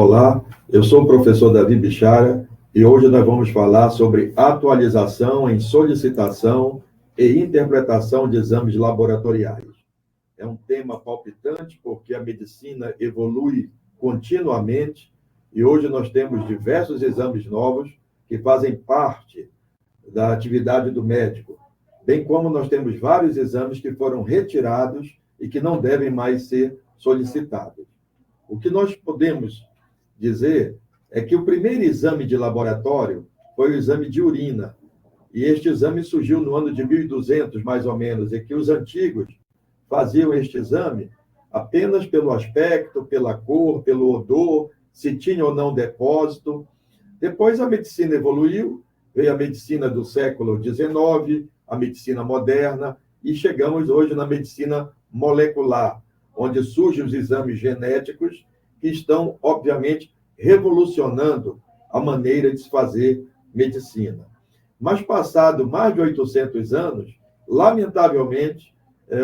Olá, eu sou o professor Davi Bichara e hoje nós vamos falar sobre atualização em solicitação e interpretação de exames laboratoriais. É um tema palpitante porque a medicina evolui continuamente e hoje nós temos diversos exames novos que fazem parte da atividade do médico, bem como nós temos vários exames que foram retirados e que não devem mais ser solicitados. O que nós podemos dizer é que o primeiro exame de laboratório foi o exame de urina, e este exame surgiu no ano de 1200, mais ou menos, e que os antigos faziam este exame apenas pelo aspecto, pela cor, pelo odor, se tinha ou não depósito. Depois a medicina evoluiu, veio a medicina do século XIX, a medicina moderna, e chegamos hoje na medicina molecular, onde surgem os exames genéticos, que estão, obviamente, revolucionando a maneira de se fazer medicina. Mas, passado mais de 800 anos, lamentavelmente,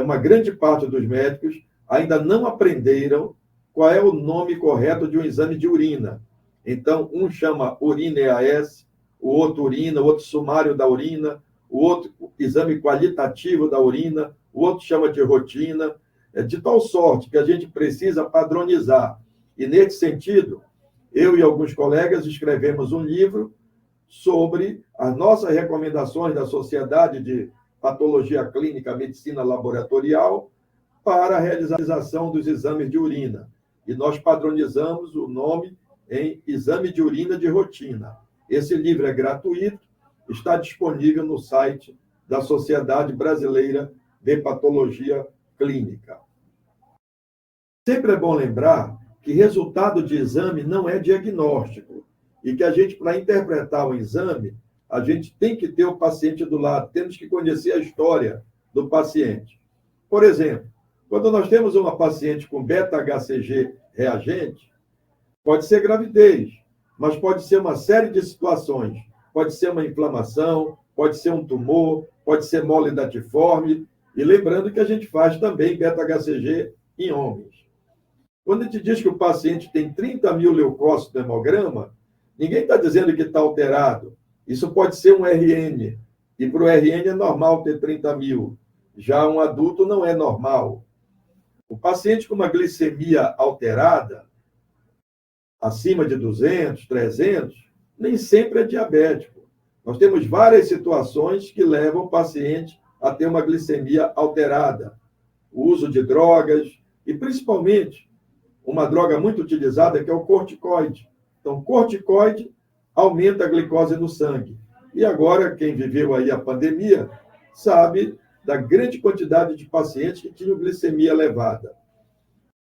uma grande parte dos médicos ainda não aprenderam qual é o nome correto de um exame de urina. Então, um chama urina EAS, o outro urina, o outro sumário da urina, o outro exame qualitativo da urina, o outro chama de rotina, de tal sorte que a gente precisa padronizar. E, nesse sentido, eu e alguns colegas escrevemos um livro sobre as nossas recomendações da Sociedade de Patologia Clínica Medicina Laboratorial para a realização dos exames de urina. E nós padronizamos o nome em exame de urina de rotina. Esse livro é gratuito, está disponível no site da Sociedade Brasileira de Patologia Clínica. Sempre é bom lembrar que resultado de exame não é diagnóstico e que a gente, para interpretar o exame, a gente tem que ter o paciente do lado, temos que conhecer a história do paciente. Por exemplo, quando nós temos uma paciente com beta-HCG reagente, pode ser gravidez, mas pode ser uma série de situações. Pode ser uma inflamação, pode ser um tumor, pode ser mole datiforme, e lembrando que a gente faz também beta-HCG em homens. Quando a gente diz que o paciente tem 30 mil leucócitos no hemograma, ninguém está dizendo que está alterado. Isso pode ser um RN, e para o RN é normal ter 30 mil. Já um adulto não é normal. O paciente com uma glicemia alterada, acima de 200, 300, nem sempre é diabético. Nós temos várias situações que levam o paciente a ter uma glicemia alterada. O uso de drogas e, principalmente, uma droga muito utilizada que é o corticoide. Então, corticoide aumenta a glicose no sangue. E agora, quem viveu aí a pandemia sabe da grande quantidade de pacientes que tinham glicemia elevada.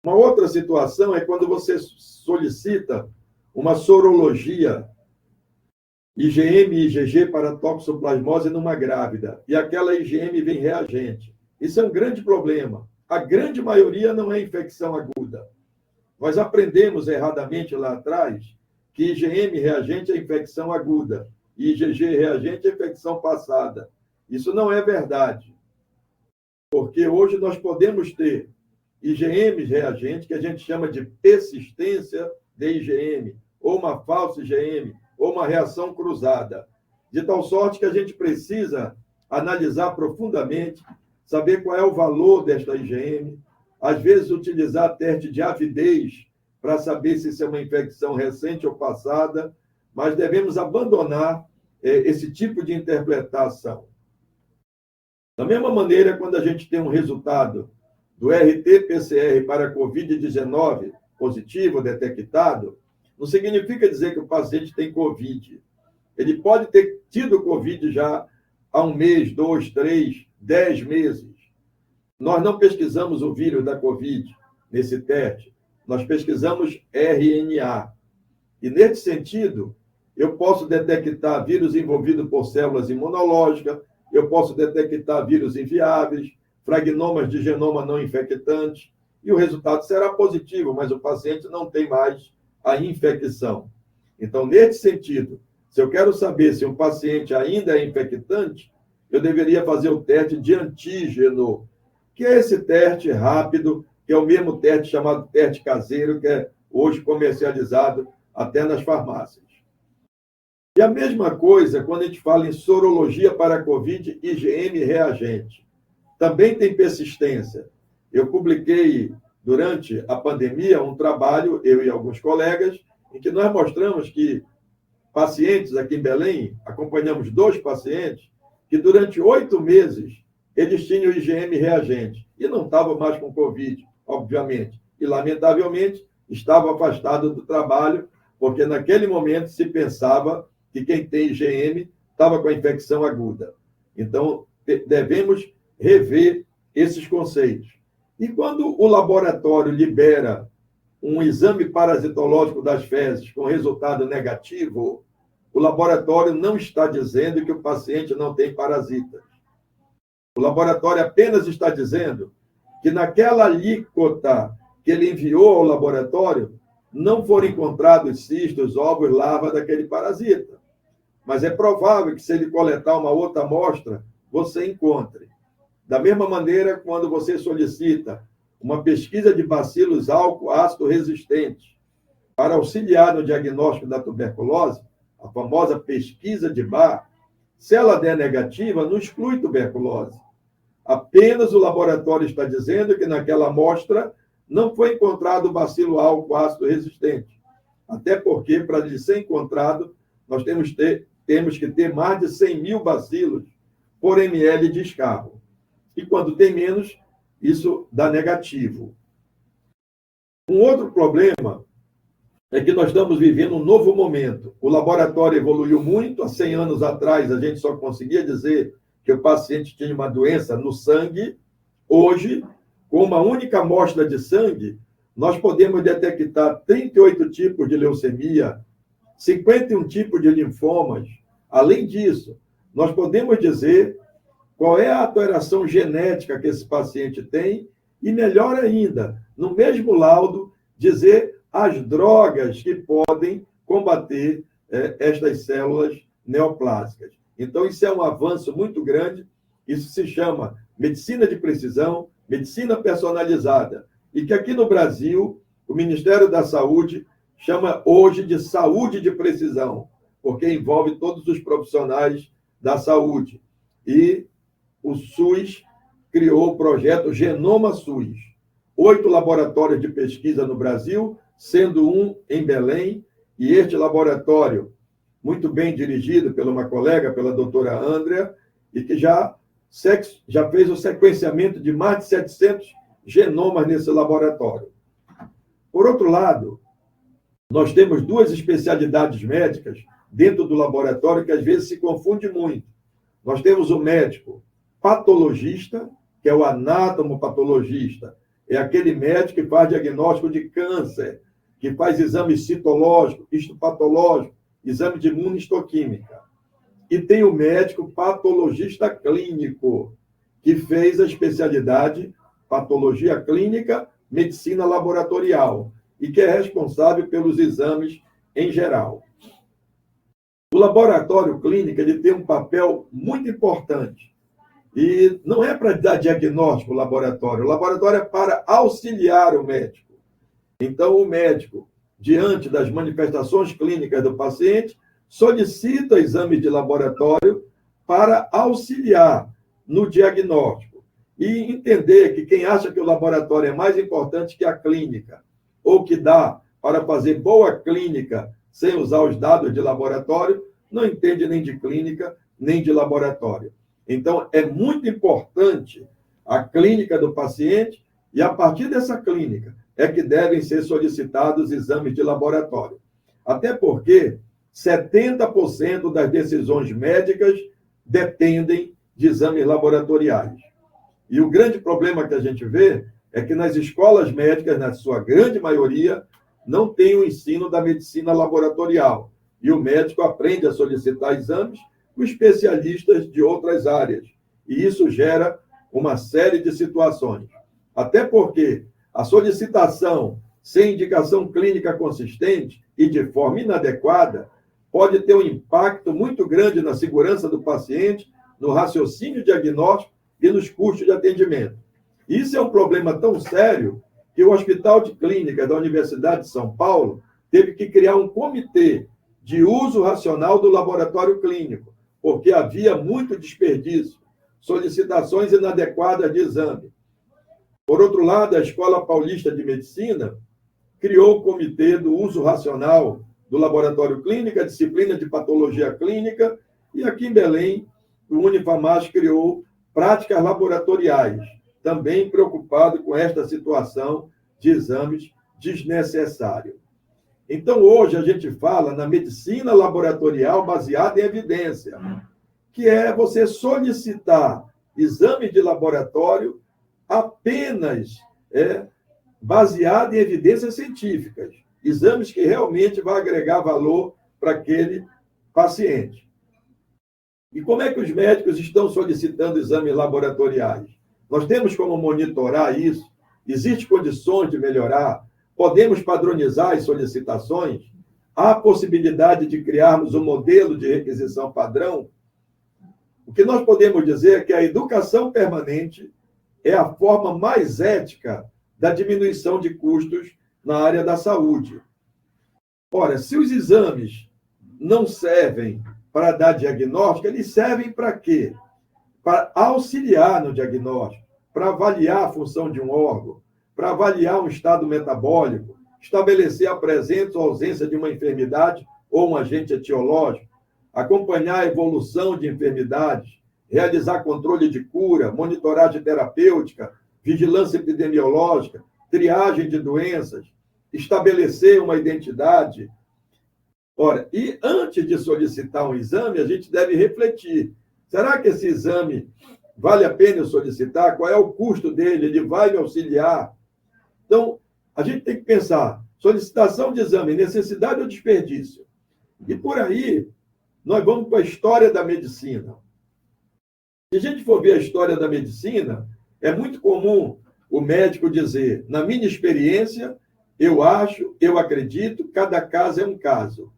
Uma outra situação é quando você solicita uma sorologia IgM e IgG para toxoplasmose numa grávida, e aquela IgM vem reagente. Isso é um grande problema. A grande maioria não é infecção aguda. Nós aprendemos erradamente lá atrás que IgM reagente é infecção aguda e IgG reagente é infecção passada. Isso não é verdade, porque hoje nós podemos ter IgM reagente, que a gente chama de persistência de IgM, ou uma falsa IgM, ou uma reação cruzada, de tal sorte que a gente precisa analisar profundamente, saber qual é o valor desta IgM, às vezes utilizar teste de avidez para saber se isso é uma infecção recente ou passada, mas devemos abandonar esse tipo de interpretação. Da mesma maneira, quando a gente tem um resultado do RT-PCR para Covid-19 positivo, detectado, não significa dizer que o paciente tem Covid. Ele pode ter tido Covid já há 1 mês, 2, 3, 10 meses. Nós não pesquisamos o vírus da Covid nesse teste, nós pesquisamos RNA. E, nesse sentido, eu posso detectar vírus envolvido por células imunológicas, eu posso detectar vírus inviáveis, fragnomas de genoma não infectante, e o resultado será positivo, mas o paciente não tem mais a infecção. Então, nesse sentido, se eu quero saber se um paciente ainda é infectante, eu deveria fazer o teste de antígeno, que é esse teste rápido, que é o mesmo teste chamado teste caseiro, que é hoje comercializado até nas farmácias. E a mesma coisa quando a gente fala em sorologia para a Covid, IgM reagente. Também tem persistência. Eu publiquei, durante a pandemia, um trabalho, eu e alguns colegas, em que nós mostramos que pacientes aqui em Belém, acompanhamos 2 pacientes, que durante 8 meses eles tinham IgM reagente e não estavam mais com Covid, obviamente. E, lamentavelmente, estavam afastados do trabalho, porque naquele momento se pensava que quem tem IgM estava com a infecção aguda. Então, devemos rever esses conceitos. E quando o laboratório libera um exame parasitológico das fezes com resultado negativo, o laboratório não está dizendo que o paciente não tem parasitas. O laboratório apenas está dizendo que naquela alíquota que ele enviou ao laboratório não foram encontrados cistos, ovos, larvas daquele parasita. Mas é provável que, se ele coletar uma outra amostra, você encontre. Da mesma maneira, quando você solicita uma pesquisa de bacilos álcool ácido resistentes para auxiliar no diagnóstico da tuberculose, a famosa pesquisa de Barr, se ela der negativa, não exclui tuberculose. Apenas o laboratório está dizendo que naquela amostra não foi encontrado o bacilo álcool ácido resistente. Até porque, para ele ser encontrado, nós temos que ter mais de 100 mil bacilos por ml de escarro. E quando tem menos, isso dá negativo. Um outro problema é que nós estamos vivendo um novo momento. O laboratório evoluiu muito. Há 100 anos atrás, a gente só conseguia dizer que o paciente tinha uma doença no sangue. Hoje, com uma única amostra de sangue, nós podemos detectar 38 tipos de leucemia, 51 tipos de linfomas. Além disso, nós podemos dizer qual é a alteração genética que esse paciente tem e, melhor ainda, no mesmo laudo, dizer as drogas que podem combater estas células neoplásicas. Então, isso é um avanço muito grande. Isso se chama medicina de precisão, medicina personalizada. E que aqui no Brasil, o Ministério da Saúde chama hoje de saúde de precisão, porque envolve todos os profissionais da saúde. E o SUS criou o projeto Genoma SUS. 8 laboratórios de pesquisa no Brasil, sendo um em Belém, e este laboratório, muito bem dirigido por uma colega, pela doutora Andrea, e que já fez o sequenciamento de mais de 700 genomas nesse laboratório. Por outro lado, nós temos 2 especialidades médicas dentro do laboratório que às vezes se confunde muito. Nós temos o médico patologista, que é o anatomopatologista, é aquele médico que faz diagnóstico de câncer, que faz exame citológico, histopatológico, exame de imunistoquímica. E tem o médico patologista clínico, que fez a especialidade patologia clínica, medicina laboratorial, e que é responsável pelos exames em geral. O laboratório clínico ele tem um papel muito importante. E não é para dar diagnóstico o laboratório é para auxiliar o médico. Então, o médico, diante das manifestações clínicas do paciente, solicita exame de laboratório para auxiliar no diagnóstico. E entender que quem acha que o laboratório é mais importante que a clínica, ou que dá para fazer boa clínica sem usar os dados de laboratório, não entende nem de clínica, nem de laboratório. Então, é muito importante a clínica do paciente e, a partir dessa clínica, é que devem ser solicitados exames de laboratório. Até porque 70% das decisões médicas dependem de exames laboratoriais. E o grande problema que a gente vê é que nas escolas médicas, na sua grande maioria, não tem o ensino da medicina laboratorial. E o médico aprende a solicitar exames com especialistas de outras áreas. E isso gera uma série de situações. Até porque a solicitação sem indicação clínica consistente e de forma inadequada pode ter um impacto muito grande na segurança do paciente, no raciocínio diagnóstico e nos custos de atendimento. Isso é um problema tão sério que o Hospital de Clínica da Universidade de São Paulo teve que criar um comitê de uso racional do laboratório clínico, porque havia muito desperdício, solicitações inadequadas de exame. Por outro lado, a Escola Paulista de Medicina criou o Comitê do Uso Racional do Laboratório Clínico, a disciplina de Patologia Clínica, e aqui em Belém, o Unifamaz criou práticas laboratoriais, também preocupado com esta situação de exames desnecessários. Então, hoje, a gente fala na medicina laboratorial baseada em evidência, que é você solicitar exames de laboratório apenas baseado em evidências científicas, exames que realmente vão agregar valor para aquele paciente. E como é que os médicos estão solicitando exames laboratoriais? Nós temos como monitorar isso? Existem condições de melhorar? Podemos padronizar as solicitações? Há possibilidade de criarmos um modelo de requisição padrão? O que nós podemos dizer é que a educação permanente é a forma mais ética da diminuição de custos na área da saúde. Ora, se os exames não servem para dar diagnóstico, eles servem para quê? Para auxiliar no diagnóstico, para avaliar a função de um órgão, para avaliar um estado metabólico, estabelecer a presença ou ausência de uma enfermidade ou um agente etiológico, acompanhar a evolução de enfermidades, realizar controle de cura, monitoragem terapêutica, vigilância epidemiológica, triagem de doenças, estabelecer uma identidade. Ora, e antes de solicitar um exame, a gente deve refletir. Será que esse exame vale a pena eu solicitar? Qual é o custo dele? Ele vai me auxiliar? Então, a gente tem que pensar, solicitação de exame, necessidade ou desperdício? E por aí, nós vamos para a história da medicina. Se a gente for ver a história da medicina, é muito comum o médico dizer, na minha experiência, eu acho, eu acredito, cada caso é um caso.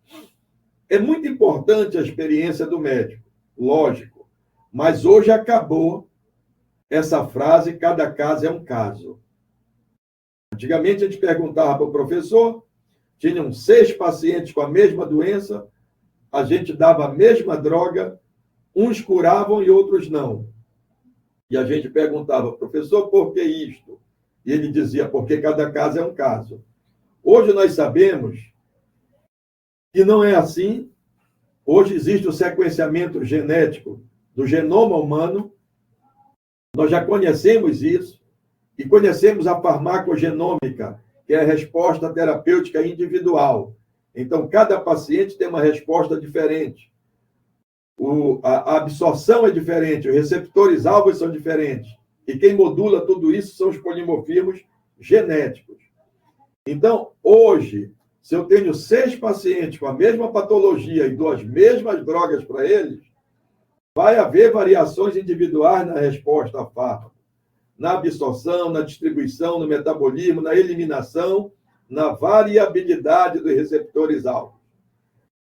É muito importante a experiência do médico, lógico, mas hoje acabou essa frase, cada caso é um caso. Antigamente a gente perguntava para o professor, tinham 6 pacientes com a mesma doença, a gente dava a mesma droga, uns curavam e outros não. E a gente perguntava, professor, por que isto? E ele dizia, porque cada caso é um caso. Hoje nós sabemos que não é assim. Hoje existe o sequenciamento genético do genoma humano. Nós já conhecemos isso. E conhecemos a farmacogenômica, que é a resposta terapêutica individual. Então, cada paciente tem uma resposta diferente. A absorção é diferente, os receptores-alvos são diferentes. E quem modula tudo isso são os polimorfismos genéticos. Então, hoje, se eu tenho 6 pacientes com a mesma patologia e dou as mesmas drogas para eles, vai haver variações individuais na resposta a fármaco, na absorção, na distribuição, no metabolismo, na eliminação, na variabilidade dos receptores-alvos.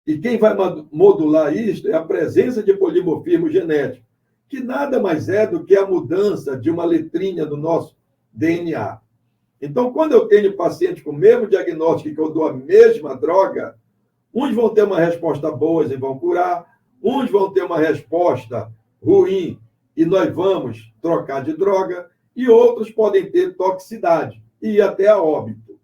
E quem vai modular isto é a presença de polimorfismo genético, que nada mais é do que a mudança de uma letrinha do nosso DNA. Então, quando eu tenho paciente com o mesmo diagnóstico que eu dou a mesma droga, uns vão ter uma resposta boa e vão curar, uns vão ter uma resposta ruim e nós vamos trocar de droga, e outros podem ter toxicidade e ir até a óbito.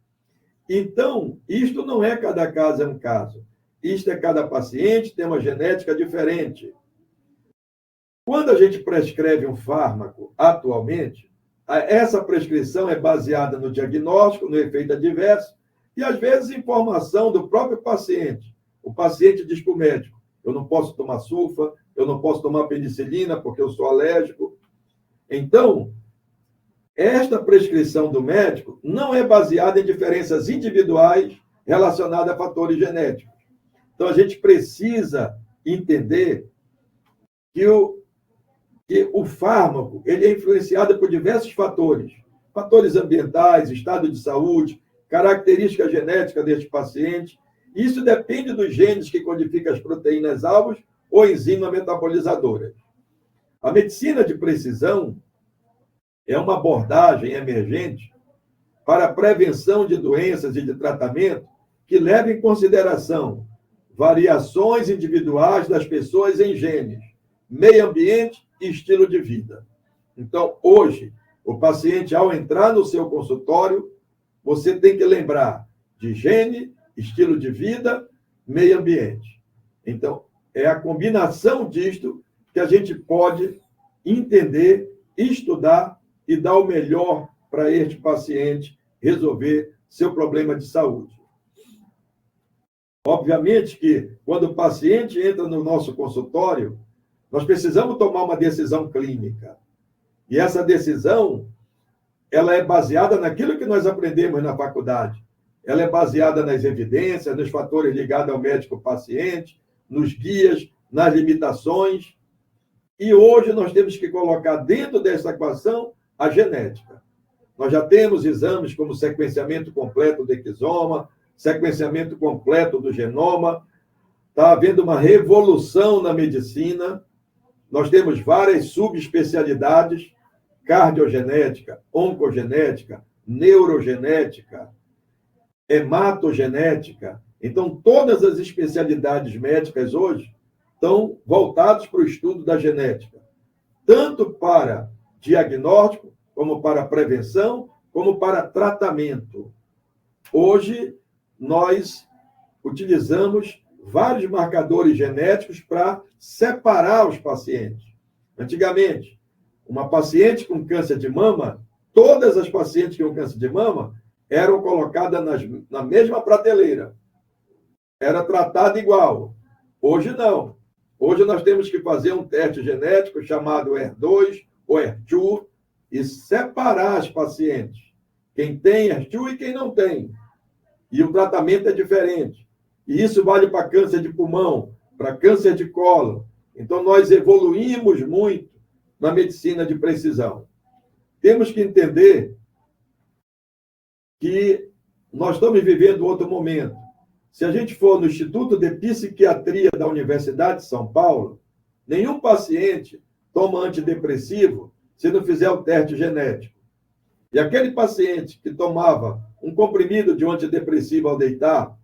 Então, isto não é cada caso é um caso. Isto é cada paciente tem uma genética diferente. Quando a gente prescreve um fármaco atualmente, essa prescrição é baseada no diagnóstico, no efeito adverso, e às vezes informação do próprio paciente. O paciente diz para o médico, eu não posso tomar sulfa, eu não posso tomar penicilina porque eu sou alérgico. Então, esta prescrição do médico não é baseada em diferenças individuais relacionadas a fatores genéticos. Então, a gente precisa entender que o fármaco ele é influenciado por diversos fatores. Fatores ambientais, estado de saúde, características genéticas deste paciente. Isso depende dos genes que codificam as proteínas-alvos ou enzimas metabolizadoras. A medicina de precisão é uma abordagem emergente para a prevenção de doenças e de tratamento que levem em consideração variações individuais das pessoas em genes, meio ambiente e estilo de vida. Então, hoje, o paciente, ao entrar no seu consultório, você tem que lembrar de gene, estilo de vida, meio ambiente. Então, é a combinação disto que a gente pode entender, estudar e dar o melhor para este paciente resolver seu problema de saúde. Obviamente que, quando o paciente entra no nosso consultório, nós precisamos tomar uma decisão clínica. E essa decisão, ela é baseada naquilo que nós aprendemos na faculdade. Ela é baseada nas evidências, nos fatores ligados ao médico-paciente, nos guias, nas limitações. E hoje nós temos que colocar dentro dessa equação a genética. Nós já temos exames como sequenciamento completo do exoma, sequenciamento completo do genoma. Está havendo uma revolução na medicina. Nós temos várias subespecialidades: cardiogenética, oncogenética, neurogenética, hematogenética. Então, todas as especialidades médicas hoje estão voltadas para o estudo da genética, tanto para diagnóstico, como para prevenção, como para tratamento. Hoje, nós utilizamos vários marcadores genéticos para separar os pacientes. Antigamente, uma paciente com câncer de mama, todas as pacientes com câncer de mama eram colocadas na mesma prateleira. Era tratada igual. Hoje, não. Hoje, nós temos que fazer um teste genético chamado HER2 ou HER2 e separar as pacientes. Quem tem HER2 e quem não tem. E o tratamento é diferente. E isso vale para câncer de pulmão, para câncer de cólon. Então, nós evoluímos muito na medicina de precisão. Temos que entender que nós estamos vivendo outro momento. Se a gente for no Instituto de Psiquiatria da Universidade de São Paulo, nenhum paciente toma antidepressivo se não fizer o teste genético. E aquele paciente que tomava um comprimido de um antidepressivo ao deitar,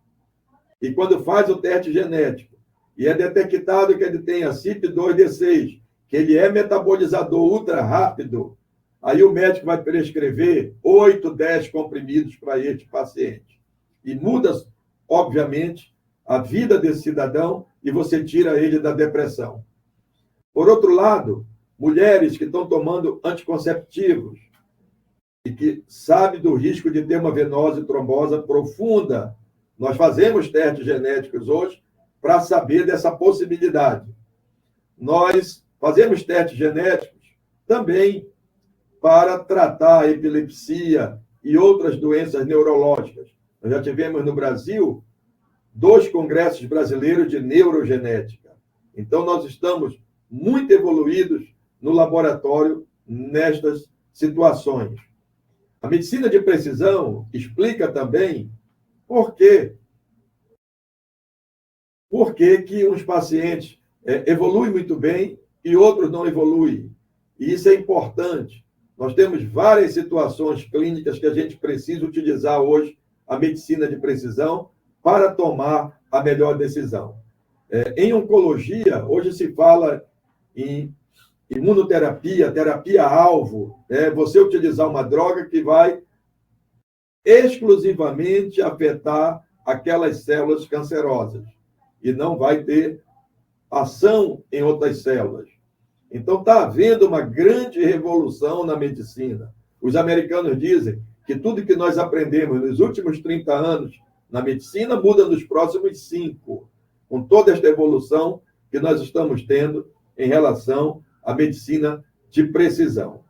e quando faz o teste genético, e é detectado que ele tem a CYP2D6, que ele é metabolizador ultra rápido, aí o médico vai prescrever 8, 10 comprimidos para este paciente. E muda, obviamente, a vida desse cidadão e você tira ele da depressão. Por outro lado, mulheres que estão tomando anticonceptivos e que sabem do risco de ter uma venose trombosa profunda, nós fazemos testes genéticos hoje para saber dessa possibilidade. Nós fazemos testes genéticos também para tratar a epilepsia e outras doenças neurológicas. Nós já tivemos no Brasil 2 congressos brasileiros de neurogenética. Então, nós estamos muito evoluídos no laboratório nestas situações. A medicina de precisão explica também por que que uns pacientes evoluem muito bem e outros não evoluem. E isso é importante. Nós temos várias situações clínicas que a gente precisa utilizar hoje a medicina de precisão para tomar a melhor decisão. Em oncologia, hoje se fala em imunoterapia, terapia-alvo, você utilizar uma droga que vai exclusivamente afetar aquelas células cancerosas e não vai ter ação em outras células. Então, está havendo uma grande revolução na medicina. Os americanos dizem que tudo que nós aprendemos nos últimos 30 anos na medicina muda nos próximos 5, com toda esta evolução que nós estamos tendo em relação à medicina de precisão.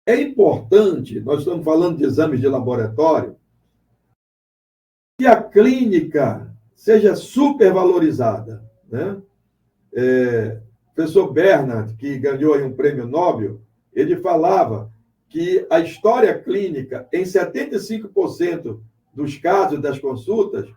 É importante, nós estamos falando de exames de laboratório, que a clínica seja supervalorizada, né? O professor Bernard, que ganhou aí um prêmio Nobel, ele falava que a história clínica, em 75% dos casos das consultas,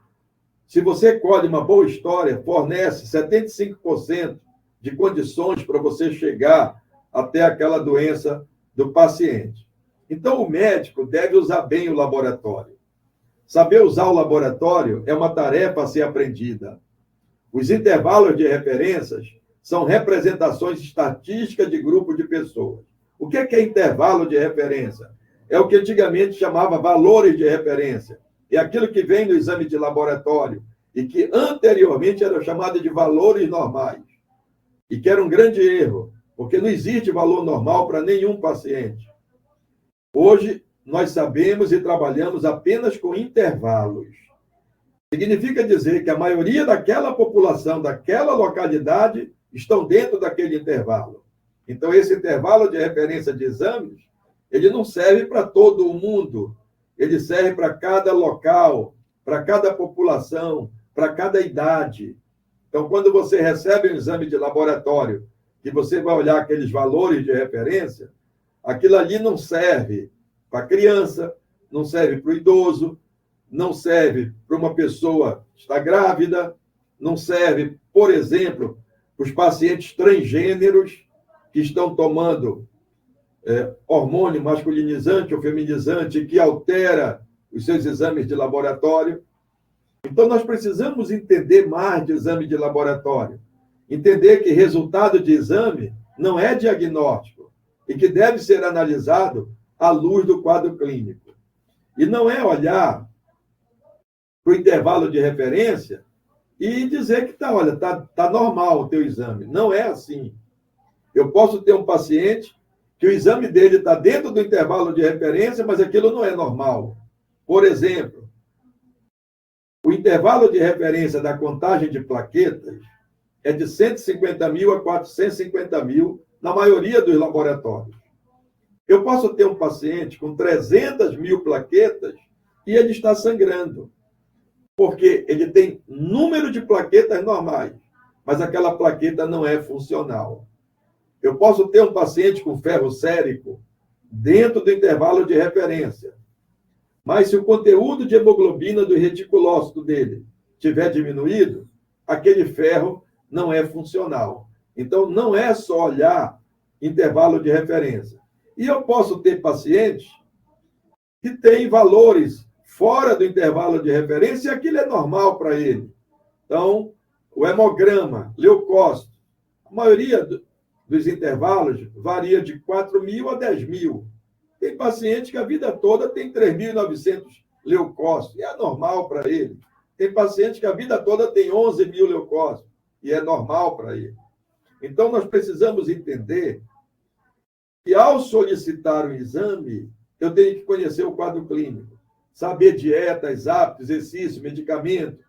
se você colhe uma boa história, fornece 75% de condições para você chegar até aquela doença do paciente. Então, o médico deve usar bem o laboratório. Saber usar o laboratório é uma tarefa a ser aprendida. Os intervalos de referências são representações estatísticas de grupo de pessoas. O que é intervalo de referência? É o que antigamente chamava valores de referência. É aquilo que vem no exame de laboratório e que anteriormente era chamado de valores normais. E que era um grande erro, porque não existe valor normal para nenhum paciente. Hoje, nós sabemos e trabalhamos apenas com intervalos. Significa dizer que a maioria daquela população, daquela localidade, estão dentro daquele intervalo. Então, esse intervalo de referência de exames, ele não serve para todo o mundo, ele serve para cada local, para cada população, para cada idade. Então, quando você recebe um exame de laboratório, que você vai olhar aqueles valores de referência, aquilo ali não serve para a criança, não serve para o idoso, não serve para uma pessoa que está grávida, não serve, por exemplo, para os pacientes transgêneros que estão tomando hormônio masculinizante ou feminizante que altera os seus exames de laboratório. Então, nós precisamos entender mais de exame de laboratório. Entender que resultado de exame não é diagnóstico e que deve ser analisado à luz do quadro clínico. E não é olhar para o intervalo de referência e dizer que tá normal o teu exame. Não é assim. Eu posso ter um paciente que o exame dele está dentro do intervalo de referência, mas aquilo não é normal. Por exemplo, o intervalo de referência da contagem de plaquetas é de 150 mil a 450 mil na maioria dos laboratórios. Eu posso ter um paciente com 300 mil plaquetas e ele está sangrando, porque ele tem número de plaquetas normais, mas aquela plaqueta não é funcional. Eu posso ter um paciente com ferro sérico dentro do intervalo de referência, mas se o conteúdo de hemoglobina do reticulócito dele tiver diminuído, aquele ferro não é funcional. Então, não é só olhar intervalo de referência. E eu posso ter pacientes que têm valores fora do intervalo de referência e aquilo é normal para ele. Então, o hemograma, leucócito, a maioria dos intervalos varia de 4 mil a 10 mil. Tem paciente que a vida toda tem 3.900 leucócitos, e é normal para ele. Tem paciente que a vida toda tem 11 mil leucócitos, e é normal para ele. Então, nós precisamos entender que, ao solicitar o exame, eu tenho que conhecer o quadro clínico, saber dietas, hábitos, exercício, medicamento,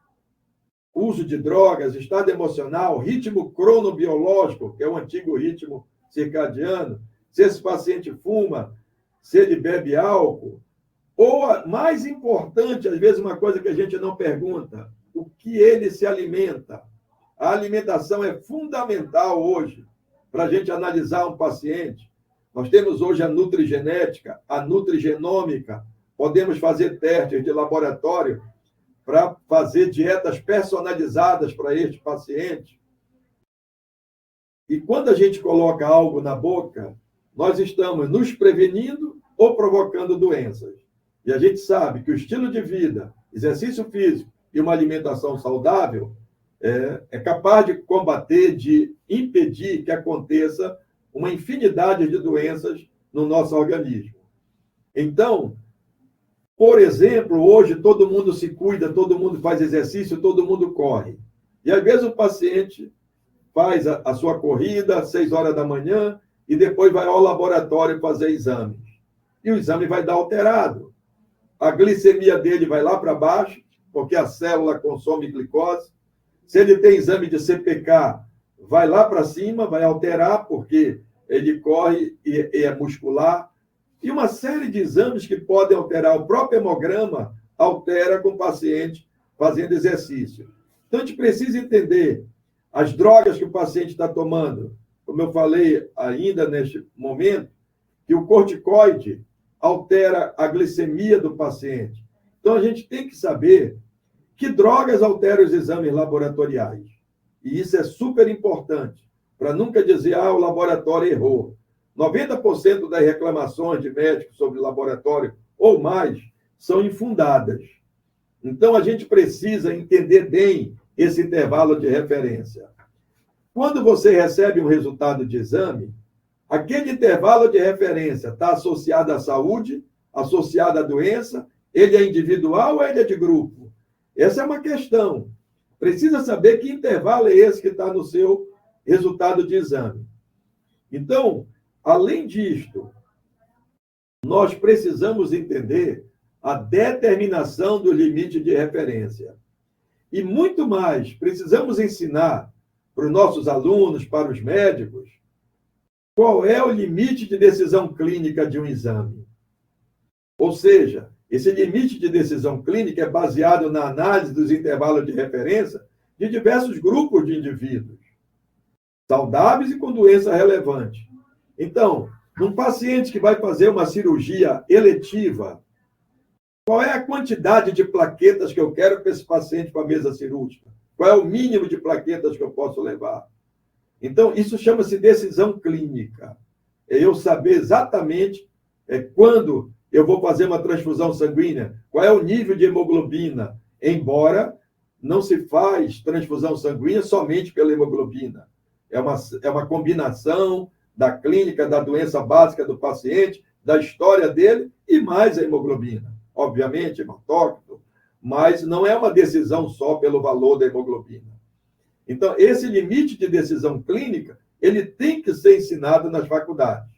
uso de drogas, estado emocional, ritmo cronobiológico, que é o antigo ritmo circadiano, se esse paciente fuma, se ele bebe álcool, ou, mais importante, às vezes uma coisa que a gente não pergunta, o que ele se alimenta. A alimentação é fundamental hoje para a gente analisar um paciente. Nós temos hoje a nutrigenética, a nutrigenômica, podemos fazer testes de laboratório para fazer dietas personalizadas para este paciente. E quando a gente coloca algo na boca, nós estamos nos prevenindo ou provocando doenças. E a gente sabe que o estilo de vida, exercício físico e uma alimentação saudável é capaz de combater, de impedir que aconteça uma infinidade de doenças no nosso organismo. Então, por exemplo, hoje todo mundo se cuida, todo mundo faz exercício, todo mundo corre. E às vezes o paciente faz a sua corrida às 6 horas da manhã e depois vai ao laboratório fazer exames. E o exame vai dar alterado. A glicemia dele vai lá para baixo, porque a célula consome glicose. Se ele tem exame de CPK, vai lá para cima, vai alterar, porque ele corre e é muscular. E uma série de exames que podem alterar. O próprio hemograma altera com o paciente fazendo exercício. Então, a gente precisa entender as drogas que o paciente está tomando. Como eu falei ainda neste momento, que o corticoide altera a glicemia do paciente. Então, a gente tem que saber que drogas alteram os exames laboratoriais. E isso é super importante, para nunca dizer, o laboratório errou. 90% das reclamações de médicos sobre laboratório ou mais são infundadas. Então, a gente precisa entender bem esse intervalo de referência. Quando você recebe um resultado de exame, aquele intervalo de referência está associado à saúde, associado à doença, ele é individual ou ele é de grupo? Essa é uma questão. Precisa saber que intervalo é esse que está no seu resultado de exame. Então, além disto, nós precisamos entender a determinação do limite de referência. E muito mais, precisamos ensinar para os nossos alunos, para os médicos, qual é o limite de decisão clínica de um exame. Ou seja, esse limite de decisão clínica é baseado na análise dos intervalos de referência de diversos grupos de indivíduos, saudáveis e com doença relevante. Então, num paciente que vai fazer uma cirurgia eletiva, qual é a quantidade de plaquetas que eu quero para esse paciente para a mesa cirúrgica? Qual é o mínimo de plaquetas que eu posso levar? Então, isso chama-se decisão clínica. É eu saber exatamente quando eu vou fazer uma transfusão sanguínea, qual é o nível de hemoglobina, embora não se faz transfusão sanguínea somente pela hemoglobina. É uma combinação da clínica, da doença básica do paciente, da história dele e mais a hemoglobina. Obviamente, hematócrito, mas não é uma decisão só pelo valor da hemoglobina. Então, esse limite de decisão clínica, ele tem que ser ensinado nas faculdades.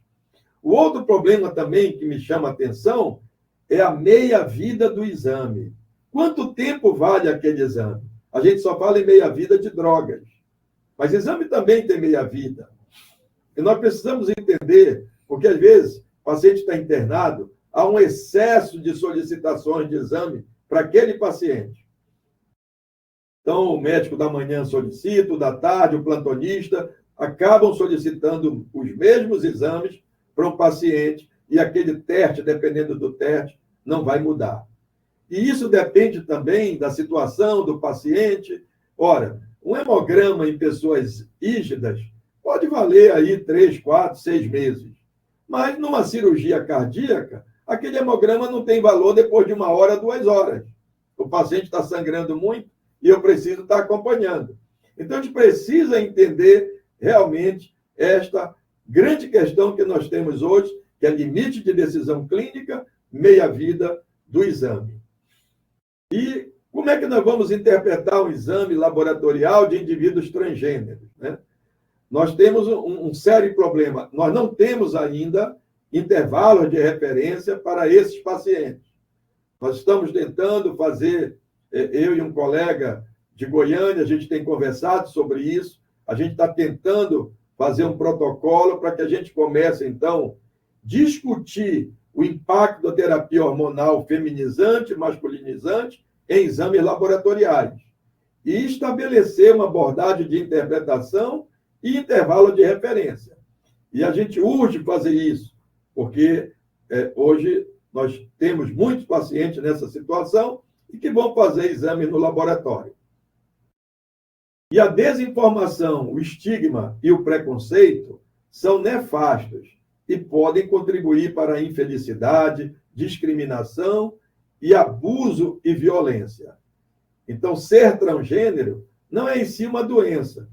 O outro problema também que me chama a atenção é a meia-vida do exame. Quanto tempo vale aquele exame? A gente só fala em meia-vida de drogas, mas exame também tem meia-vida. E nós precisamos entender, porque às vezes o paciente está internado, há um excesso de solicitações de exame para aquele paciente. Então, o médico da manhã solicita, o da tarde, o plantonista, acabam solicitando os mesmos exames para um paciente e aquele teste, dependendo do teste, não vai mudar. E isso depende também da situação do paciente. Ora, um hemograma em pessoas rígidas pode valer aí 3, 4, 6 meses. Mas numa cirurgia cardíaca, aquele hemograma não tem valor depois de 1 hora, 2 horas. O paciente está sangrando muito e eu preciso estar acompanhando. Então, a gente precisa entender realmente esta grande questão que nós temos hoje, que é limite de decisão clínica, meia-vida do exame. E como é que nós vamos interpretar um exame laboratorial de indivíduos transgêneros, né? Nós temos um sério problema. Nós não temos ainda intervalos de referência para esses pacientes. Nós estamos tentando fazer, eu e um colega de Goiânia, a gente tem conversado sobre isso, a gente está tentando fazer um protocolo para que a gente comece, então, discutir o impacto da terapia hormonal feminizante, masculinizante, em exames laboratoriais. E estabelecer uma abordagem de interpretação e intervalo de referência. E a gente urge fazer isso, porque hoje nós temos muitos pacientes nessa situação e que vão fazer exame no laboratório. E a desinformação, o estigma e o preconceito são nefastos e podem contribuir para a infelicidade, discriminação e abuso e violência. Então, ser transgênero não é em si uma doença.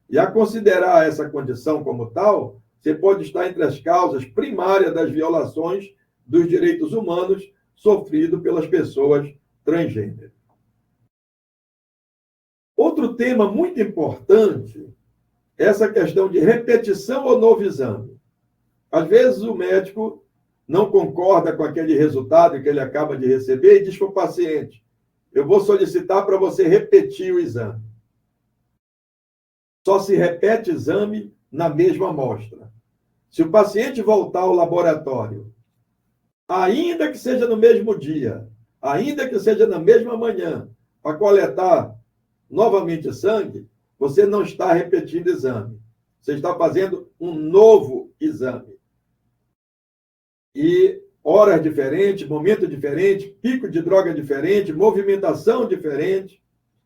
E a considerar essa condição como tal, você pode estar entre as causas primárias das violações dos direitos humanos sofridos pelas pessoas transgêneras. Outro tema muito importante é essa questão de repetição ou novo exame. Às vezes o médico não concorda com aquele resultado que ele acaba de receber e diz para o paciente: eu vou solicitar para você repetir o exame. Só se repete exame na mesma amostra. Se o paciente voltar ao laboratório, ainda que seja no mesmo dia, ainda que seja na mesma manhã, para coletar novamente sangue, você não está repetindo exame. Você está fazendo um novo exame. E horas diferentes, momento diferente, pico de droga diferente, movimentação diferente.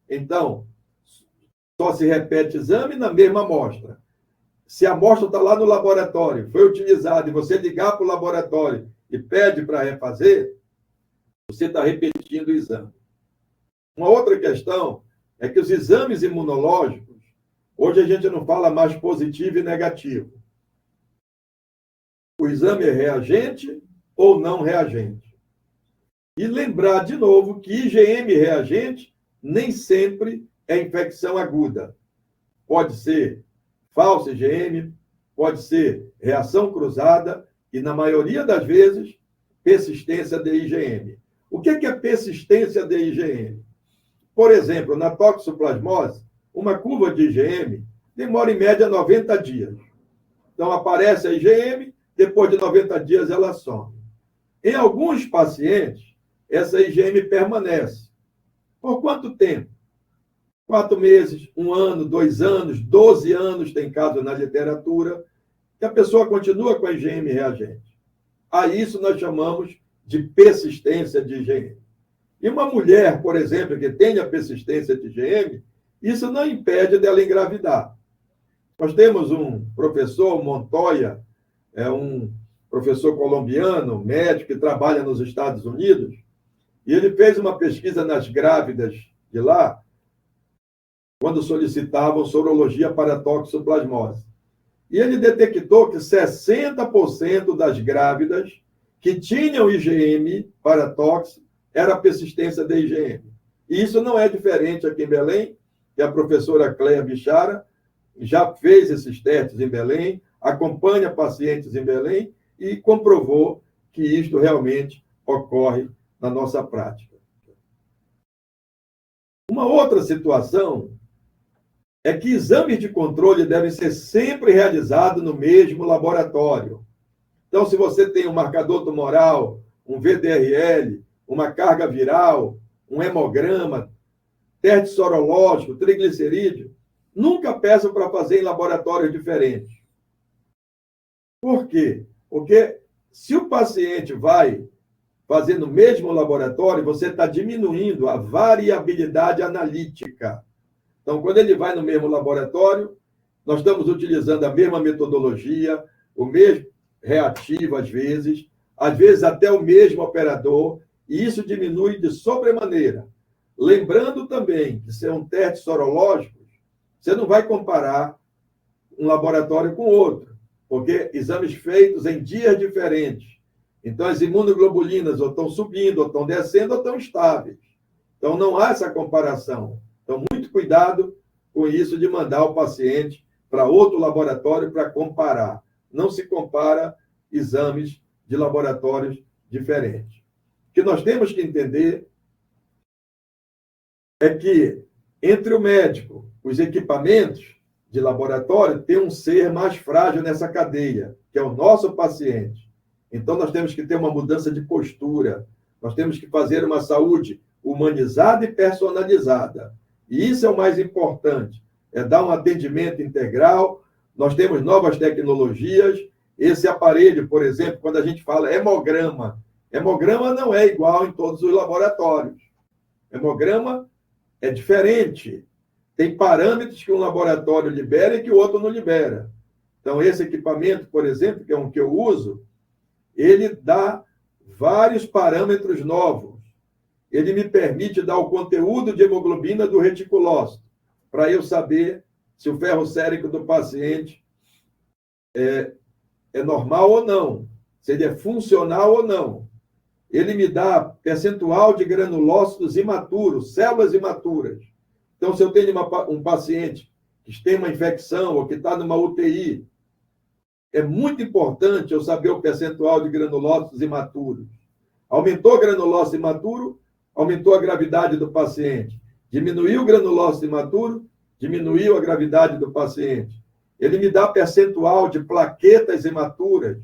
Então, só se repete exame na mesma amostra. se a amostra está lá no laboratório, foi utilizada, e você ligar para o laboratório e pede para refazer, você está repetindo o exame. Uma outra questão é que os exames imunológicos, hoje a gente não fala mais positivo e negativo. O exame é reagente ou não reagente. E lembrar de novo que IgM reagente nem sempre é infecção aguda. Pode ser falsa IgM, pode ser reação cruzada e, na maioria das vezes, persistência de IgM. O que é persistência de IgM? Por exemplo, na toxoplasmose, uma curva de IgM demora em média 90 dias. Então, aparece a IgM, depois de 90 dias ela some. Em alguns pacientes, essa IgM permanece. Por quanto tempo? 4 meses, 1 ano, 2 anos, 12 anos, tem caso na literatura, que a pessoa continua com a IgM reagente. A isso nós chamamos de persistência de IgM. E uma mulher, por exemplo, que tenha persistência de IgM, isso não impede dela engravidar. Nós temos um professor, Montoya, é um professor colombiano, médico, que trabalha nos Estados Unidos, e ele fez uma pesquisa nas grávidas de lá, quando solicitavam sorologia para toxoplasmose. E ele detectou que 60% das grávidas que tinham IgM para tox era persistência de IgM. E isso não é diferente aqui em Belém, que a professora Cléia Bichara já fez esses testes em Belém, acompanha pacientes em Belém e comprovou que isto realmente ocorre na nossa prática. Uma outra situação é que exames de controle devem ser sempre realizados no mesmo laboratório. Então, se você tem um marcador tumoral, um VDRL, uma carga viral, um hemograma, teste sorológico, triglicerídeo, nunca peça para fazer em laboratórios diferentes. Por quê? Porque se o paciente vai fazer no mesmo laboratório, você está diminuindo a variabilidade analítica. Então, quando ele vai no mesmo laboratório, nós estamos utilizando a mesma metodologia, o mesmo reativo às vezes até o mesmo operador, e isso diminui de sobremaneira. Lembrando também que se é um teste sorológico, você não vai comparar um laboratório com outro, porque exames feitos em dias diferentes. Então, as imunoglobulinas ou estão subindo, ou estão descendo, ou estão estáveis. Então, não há essa comparação. Então, muito cuidado com isso de mandar o paciente para outro laboratório para comparar. Não se compara exames de laboratórios diferentes. O que nós temos que entender é que, entre o médico, os equipamentos de laboratório, tem um ser mais frágil nessa cadeia, que é o nosso paciente. Então, nós temos que ter uma mudança de postura, nós temos que fazer uma saúde humanizada e personalizada. E isso é o mais importante, é dar um atendimento integral. Nós temos novas tecnologias. Esse aparelho, por exemplo, quando a gente fala hemograma não é igual em todos os laboratórios. Hemograma é diferente. Tem parâmetros que um laboratório libera e que o outro não libera. Então, esse equipamento, por exemplo, que é um que eu uso, ele dá vários parâmetros novos. Ele me permite dar o conteúdo de hemoglobina do reticulócito, para eu saber se o ferro sérico do paciente é normal ou não, se ele é funcional ou não. Ele me dá percentual de granulócitos imaturos, células imaturas. Então, se eu tenho um paciente que tem uma infecção ou que está numa UTI, é muito importante eu saber o percentual de granulócitos imaturos. Aumentou o granulócito imaturo, aumentou a gravidade do paciente. Diminuiu o granulócito imaturo, diminuiu a gravidade do paciente. Ele me dá percentual de plaquetas imaturas.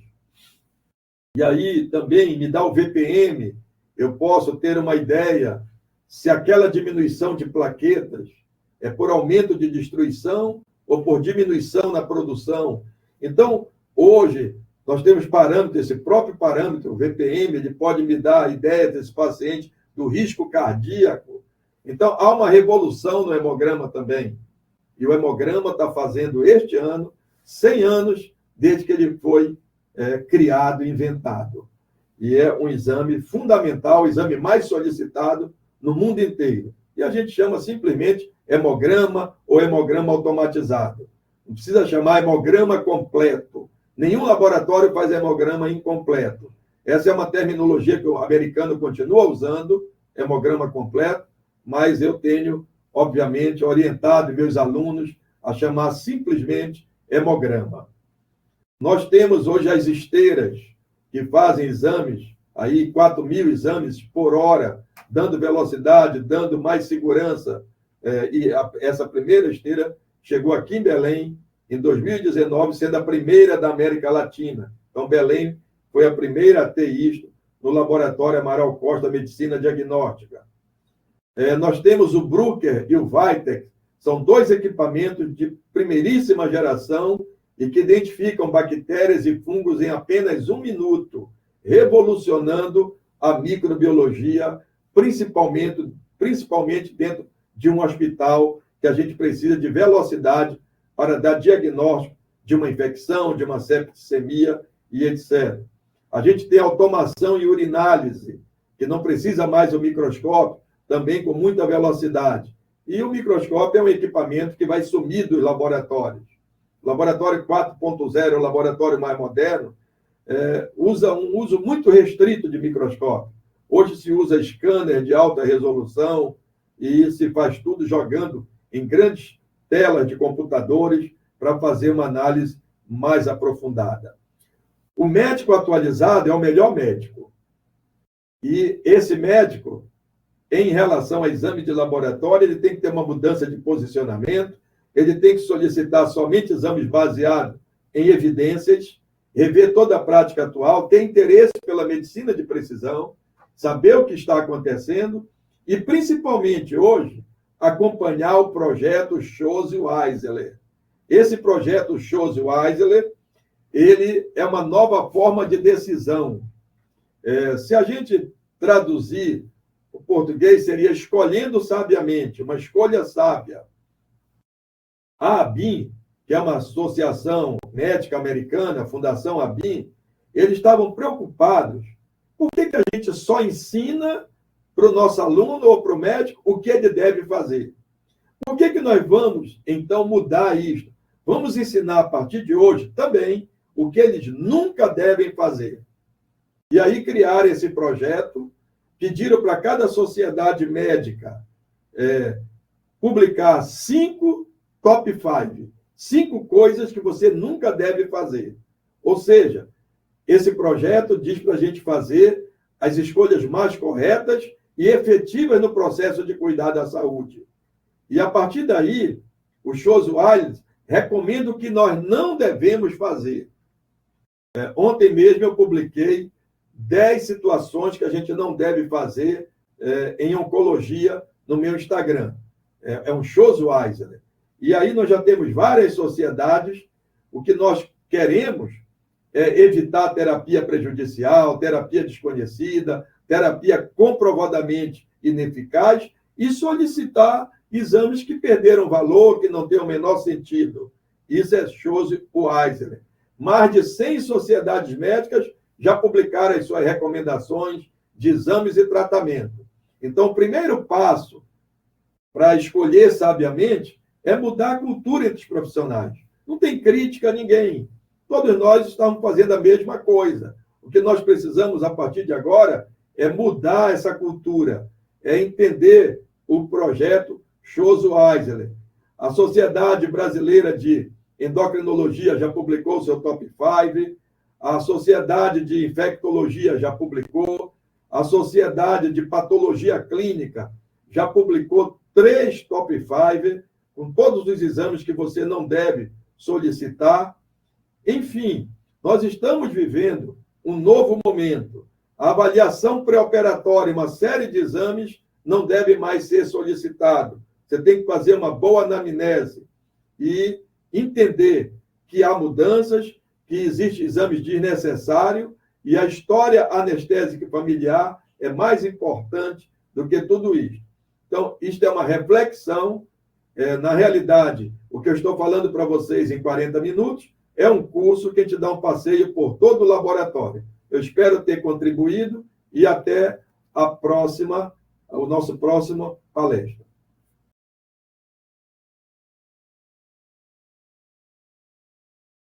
E aí também me dá o VPM. Eu posso ter uma ideia se aquela diminuição de plaquetas é por aumento de destruição ou por diminuição na produção. Então, hoje, nós temos parâmetros, esse próprio parâmetro, o VPM, ele pode me dar a ideia desse paciente do risco cardíaco. Então, há uma revolução no hemograma também. E o hemograma está fazendo, este ano, 100 anos desde que ele foi criado e inventado. E é um exame fundamental, o exame mais solicitado no mundo inteiro. E a gente chama simplesmente hemograma ou hemograma automatizado. Não precisa chamar hemograma completo. Nenhum laboratório faz hemograma incompleto. Essa é uma terminologia que o americano continua usando, hemograma completo, mas eu tenho, obviamente, orientado meus alunos a chamar simplesmente hemograma. Nós temos hoje as esteiras que fazem exames, aí 4.000 exames por hora, dando velocidade, dando mais segurança. Essa primeira esteira chegou aqui em Belém em 2019, sendo a primeira da América Latina. Então, Belém foi a primeira a ter isto no Laboratório Amaral Costa Medicina Diagnóstica. Nós temos o Bruker e o Vitek, são 2 equipamentos de primeiríssima geração e que identificam bactérias e fungos em apenas 1 minuto, revolucionando a microbiologia, principalmente dentro de um hospital que a gente precisa de velocidade para dar diagnóstico de uma infecção, de uma septicemia e etc. A gente tem automação e urinálise, que não precisa mais o microscópio, também com muita velocidade. E o microscópio é um equipamento que vai sumir dos laboratórios. O laboratório 4.0, o laboratório mais moderno, usa um uso muito restrito de microscópio. Hoje se usa scanner de alta resolução e se faz tudo jogando em grandes telas de computadores para fazer uma análise mais aprofundada. O médico atualizado é o melhor médico. E esse médico, em relação ao exame de laboratório, ele tem que ter uma mudança de posicionamento, ele tem que solicitar somente exames baseados em evidências, rever toda a prática atual, ter interesse pela medicina de precisão, saber o que está acontecendo e, principalmente hoje, acompanhar o projeto Scholz-Weisler. Esse projeto Scholz-Weisler, ele é uma nova forma de decisão. Se a gente traduzir, o português seria escolhendo sabiamente, uma escolha sábia. A ABIM, que é uma associação médica americana, a Fundação ABIM, eles estavam preocupados. Por que a gente só ensina para o nosso aluno ou para o médico o que ele deve fazer? Por que nós vamos, então, mudar isso? Vamos ensinar, a partir de hoje, também, o que eles nunca devem fazer. E aí criaram esse projeto, pediram para cada sociedade médica publicar 5 top 5, 5 coisas que você nunca deve fazer. Ou seja, esse projeto diz para a gente fazer as escolhas mais corretas e efetivas no processo de cuidar da saúde. E, a partir daí, o Scholz-Weisler recomenda o que nós não devemos fazer. Ontem mesmo eu publiquei 10 situações que a gente não deve fazer em oncologia no meu Instagram. É um Scholz-Weisler. E aí nós já temos várias sociedades. O que nós queremos é evitar terapia prejudicial, terapia desconhecida, terapia comprovadamente ineficaz e solicitar exames que perderam valor, que não têm o menor sentido. Isso é Scholz-Weisler. Mais de 100 sociedades médicas já publicaram as suas recomendações de exames e tratamento. Então, o primeiro passo para escolher sabiamente é mudar a cultura entre os profissionais. Não tem crítica a ninguém. Todos nós estamos fazendo a mesma coisa. O que nós precisamos, a partir de agora, é mudar essa cultura, é entender o projeto Scholz-Weisler. A Sociedade Brasileira de Endocrinologia já publicou o seu top 5, a Sociedade de Infectologia já publicou, a Sociedade de Patologia Clínica já publicou 3 top 5, com todos os exames que você não deve solicitar. Enfim, nós estamos vivendo um novo momento. A avaliação pré-operatória, uma série de exames, não deve mais ser solicitado. Você tem que fazer uma boa anamnese e entender que há mudanças, que existem exames desnecessários e a história anestésica familiar é mais importante do que tudo isso. Então, isto é uma reflexão. Na realidade, o que eu estou falando para vocês em 40 minutos, É um curso que te dá um passeio por todo o laboratório. Eu espero ter contribuído e até o nosso próximo palestra.